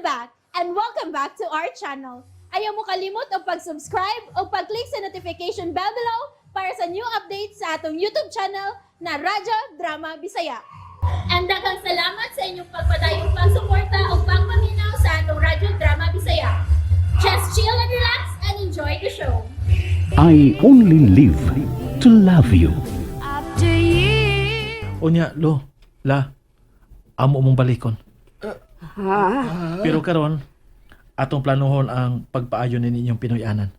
I'm back, and welcome back to our channel. Ayaw mo kalimot o pag-subscribe o pag-click sa notification bell below para sa new updates sa atong YouTube channel na Radyo Drama Bisaya. And daghang salamat sa inyong pagpadayong pagsuporta o pagpaminaw sa atong Radyo Drama Bisaya. Just chill and relax and enjoy the show. I only live to love you. Unya, amo mong balikon. Pero karon, atong planohon ang pagpaayon ni ninyong Pinoyanan.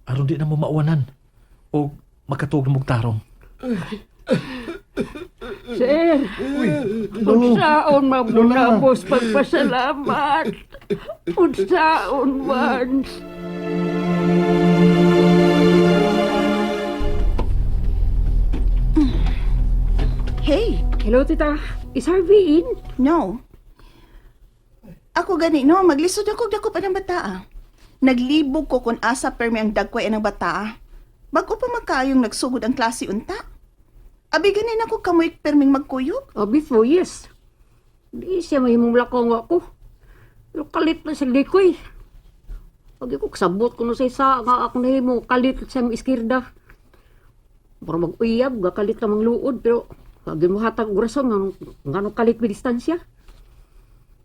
Aron di na mo mauwanan o makatug mong tarong. Sir, unsaon mabunabos pagpasalamat. Unsaon man. Hey, Hello, tita. Is Harvey in? no. Ako gani, no, maglisod ako dako pa ng bataa. Naglibog ko kung asa permi ang dagkway ng bataa. Bago pa magkaayong nagsugod ang klase unta. Abi ganin ako kamoy perming magkuyog. Before, yes. Di siya mahimong lakong ako. Pero kalit na siya likoy. Pag ko kasabot ko na sa isa, nga ako nahimo, kalit siyang iskirda. Para mag-uyab, kalit na luod, pero pag mo hatag urason, nga nung kalit may distansya.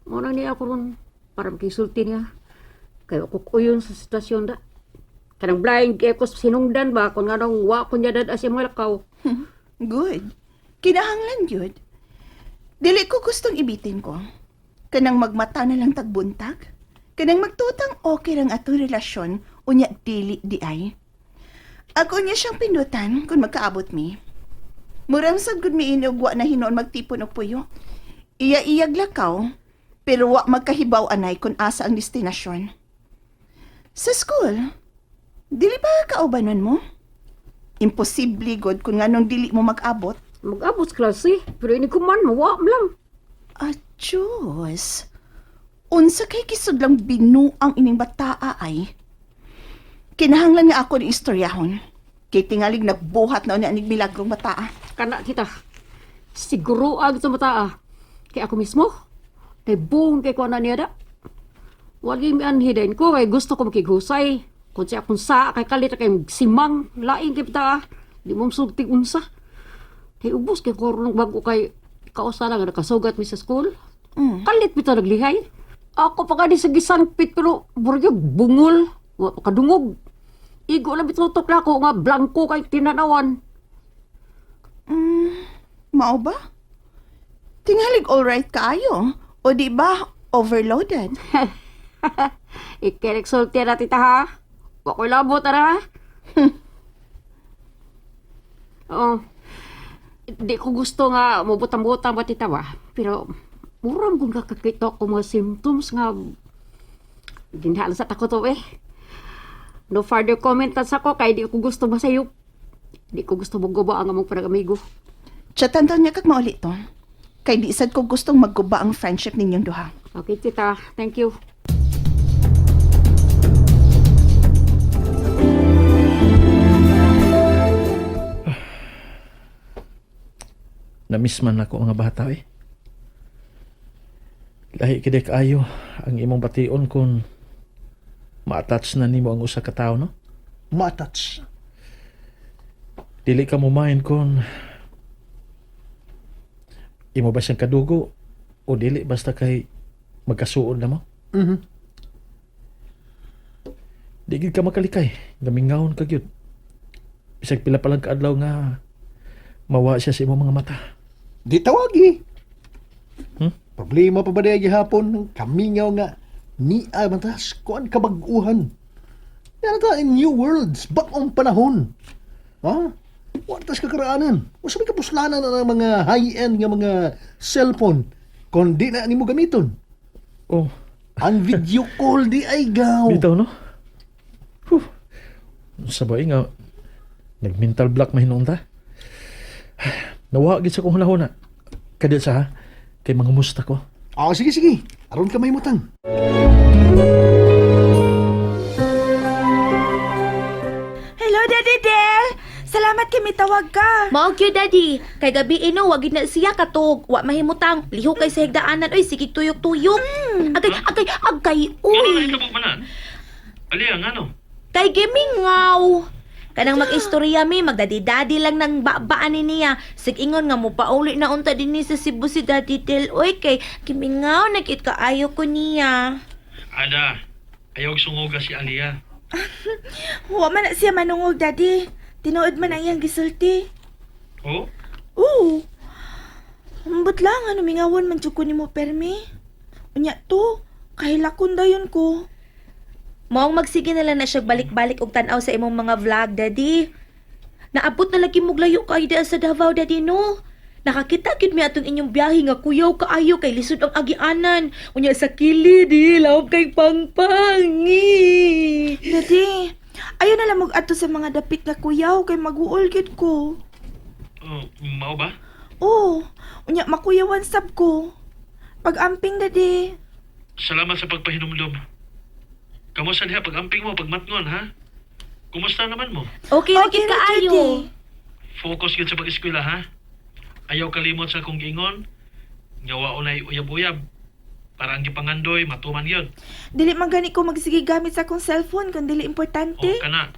Muna niya ako ron, para makisulti niya. Kaya ako kuyon sa sitwasyon da. Kanang blind kaya ko sinungdan ba, kung nga nung wako niya dad asya mga lakaw. Good. Kinahanglan yun. Dili ko gustong ibitin ko. Kanang magmata na lang tagbuntag. Kanang magtutang okay lang atong relasyon, unya dili di ay. Ako niya siyang pindutan kung magkaabot mi. Murang sad gud mi inugwa na hinoon magtipon og puyo. Iya-iyag lakaw, pero wa magkahibaw anay kung asa ang destinasyon. Sa school, dili ba kaubanon mo? Imposible god kung nganong dili mo mag-abot. Mag-abot sa klase, pero ini ko man, mawa mo lang. Diyos. Unsa kay kisod lang binuang ining bataa ay. Kinahanglan nga ako ni istoryahon. Kay tingalig nagbuhat na anig milagrong bataa. Kana kita, siguro ag sa mata kaya ako mismo, kay buong kay ko na niya da. Wagi mi anhidain ko, kay gusto ko makighusay. Kung siya akong sa, kay kalit kay simang, laing kay pita, di mo sugtig unsa. Kay ubos kay korong bago kay kausa lang nakasugat mi sa school. Kalit pita naglihay. Ako pa kadi sa gisangpit pero burgyog bungol, wa pa kadungog. Igo lang bitutok na ako nga blanco kay tinanawan. Mao ba? Tingalig alright kaayo. O di ba overloaded? Ikirik sulti na tita ha. Wa ko'y labot na ha. Oo. Di ko gusto nga mabutang-butang ba tita ba. Pero murang kung kakakita ko mga symptoms nga ginhalan sa takot to eh. No further comments ako kay di ko gusto masayop. Di ko gusto magguba ang among panag-amigo. Chatan daw niya kag mauli to. Kay di sad ko gustong magguba ang friendship ninyong duha. Okay tita, thank you. Namiss man ako mga bata eh. Lahi kide kaayo ang imong bation kung ma-attach na nimo ang usa ka tawo, no? Ma-touch. Dili ka mo mind kung imo ba siyang kadugo o dili basta kay magkasuod na mo. Di gid ka makalikay, gamingawon ka gyud. Bisag pila pa lang kaadlaw nga mawa siya sa imong mga mata. Di tawagi. Hmm? Problema pa ba dahil hapon? Kami nga ni matas kuan kabag-uhan. Yan ta in new worlds, bagong panahon. Ha? Watas kakaraanan. O sabi ka puslanan na ng mga high-end nga mga cellphone kung di na mo gamiton. Oh, Ang video call di ay gaw. bitaw no? Huh. Sabay nga nag-mental block mahinuon ta. Nawa gid sa kong hunahuna. Kadil sa ha, kay mga musta ko. Sige. Aron ka may mutang. Hello, Daddy Del! Salamat kay mitawag ka. Mao gyud daddy, kay gabi ino wag gid na siya katog, wa mahimutang liho kay sa higdaanan oy sige tuyok-tuyok. Agay uy. Aliya, ano? Kay gimingaw. Kanang mag-istorya mi, magdadi-dadi lang ng babaan niya. Sig ingon nga mo pauli na unta dinhi sa Cebu si Daddy Del. Oy kay gimingaw nakit kaayo ko niya. Ada, ayaw sunguga si Aliya. Wa man na siya manungog, daddy. Tinuod man ang iyang gisulti. Oh? Oo. Ambot lang, ano mingawan man jud ko nimo permi. Unya to, kahilakon dayon ko. Maong magsige na lang na siya balik-balik og tan-aw sa imong mga vlog, Daddy. Naabot na lagi mong layo ka ida sa Davao, Daddy, no? Nakakita gid mi atong inyong biyahe nga kuyaw kaayo kay lisod ang agianan. Unya sa kilid, laob kay pangpangi. Daddy, ayaw na lang mag-ato sa mga dapit nga kuyaw kay mag-uol gid ko. Oh, mao ba? Oo, unya makuyawan sab ko. Pag-amping, Daddy. Salamat sa pagpahinumdum. Kamusta niya pag-amping mo, pagmatngon, ha? Kumusta naman mo? Okay, Okay okay ra, kaayo. Daddy. Focus yun sa pag-eskwela, ha? Ayaw kalimot sa kong ingon. Ngawa unay uyab-uyab. Para ang gipangandoy, matuman yun. Dili man gani ko magsige gamit sa akong cellphone kung dili importante. O kana,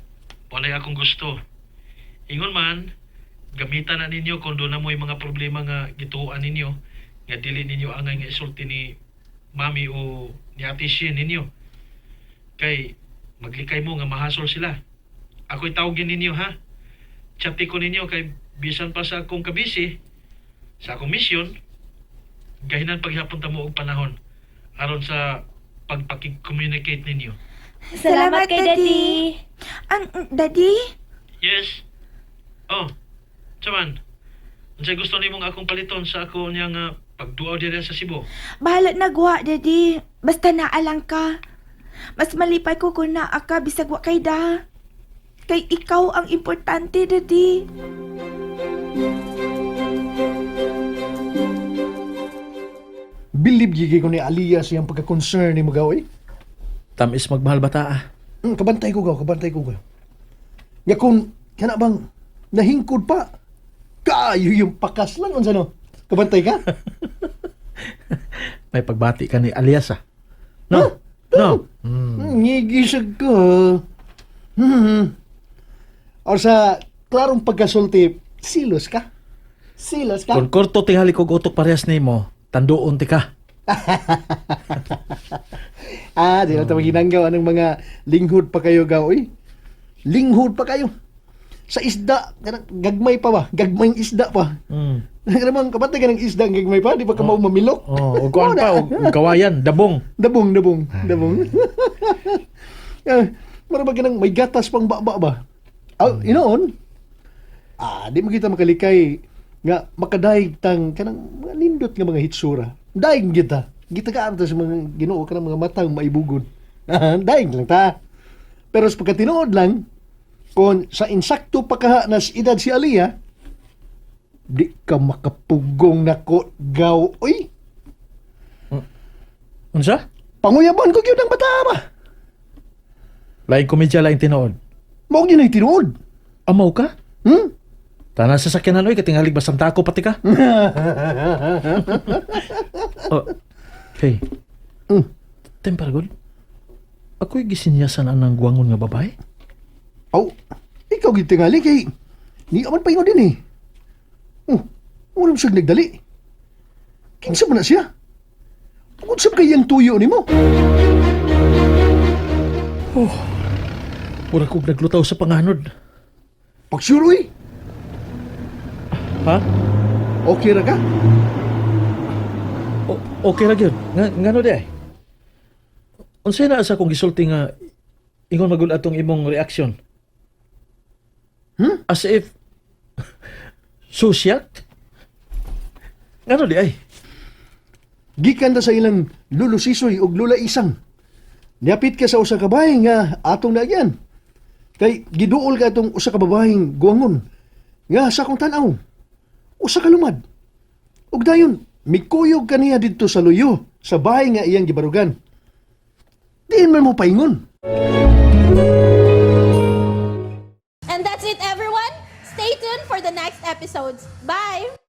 panay akong gusto. Ingon man, gamitan na ninyo kung doon na mo yung mga problema nga gituuan ninyo, nga dili ninyo angay nga isulti ni mami o ni ate Shin ninyo. Kay, maglikay mo nga mahasol sila. Ako'y tawagin ninyo, ha? Chati ko ninyo kay bisan pa sa akong kabisi, sa akong misyon, gahinan paghapon ta mo og panahon aron sa pagpakig-communicate ninyo. Salamat kay Daddy. Daddy? Yes. Oh, Chaman. Unsay gusto nimong akong paliton sa ako niya nga pagduaw diri sa Cebu? Bahala na gwa, Daddy. Basta naalang ka. Mas malipay ko kung naa ka bisag wa kay da. Kay ikaw ang importante, Daddy. Believe gigi ko ni Aliya siyang pagka-concern ni mo gaw, eh. Tamis magmahal bata, ah. Kabantay ko gaw, kabantay ko gaw. Nga kung, kana bang, nahingkod pa. Kayo yung pakas lang, unsa no? Kabantay ka? May pagbati ka ni Alias, ah. No? No? Ngigisag ko. O sa klarong pagkasulti, silos ka? Silos ka? Kung korto tingali kog utok parehas nimo, tanduon ti ka. Di na ito maginanggaw anong mga linghod pa kayo gaw, eh. Linghod pa kayo. Sa isda, gagmay pa ba? Gagmayng isda pa. Naman, kapatay ka ng isda, gagmay pa, di pa ka mau mamilok. Oh, ug kuan pa, ug kawayan, dabong. Dabong. Marabag ka ng may gatas pang baba ba? Inoon, di mo kita makalikay nga makadaig tang kanang mga nindot nga mga hitsura. Daig kita. Kita ka sa mga ginoo ka ng mga matang maibugod. Daig lang ta. Pero sa pagkatinood lang, kung sa insakto pa kaha nas edad si Aliya, di ka makapugong na ko gaw. Uy, Unsa? panguyaban ko yun ang bata ba? Lain komedya lain tinuod. Mao yun ay tinuod. Amaw ka? Tanan sa sakyanan oy katingalig basang tako pati ka. Oh. Hey. Tempargod. Ako'y gisinyasan anang guwangon nga babae. Ikaw gitingali kay ni aman paingon din eh. Ulam siya nagdali. Kinsa man na siya? Kung sa kayang tuyo ni mo? Mura kong naglutaw sa panganod. Pagsuroy, Ha? okay ra ka? Okay ra gyud. Ngano di ay? Unsay na sa kong gisulti nga ingon magul atong imong reaksyon? As if susyak? Ngano di ay? Gikan ta sa ilang lulo sisoy ug lula isang. Niapit ka sa usa ka bahay nga atong nagyan. Kay giduol ka atong usa ka babaeng guwangon nga sa akong tan-aw. Usa ka lumad. Ug dayon, mikuyog kaniya didto sa luyo sa bahay nga iyang gibarugan. Diin man mo paingon. And that's it, everyone. Stay tuned next episodes. Bye!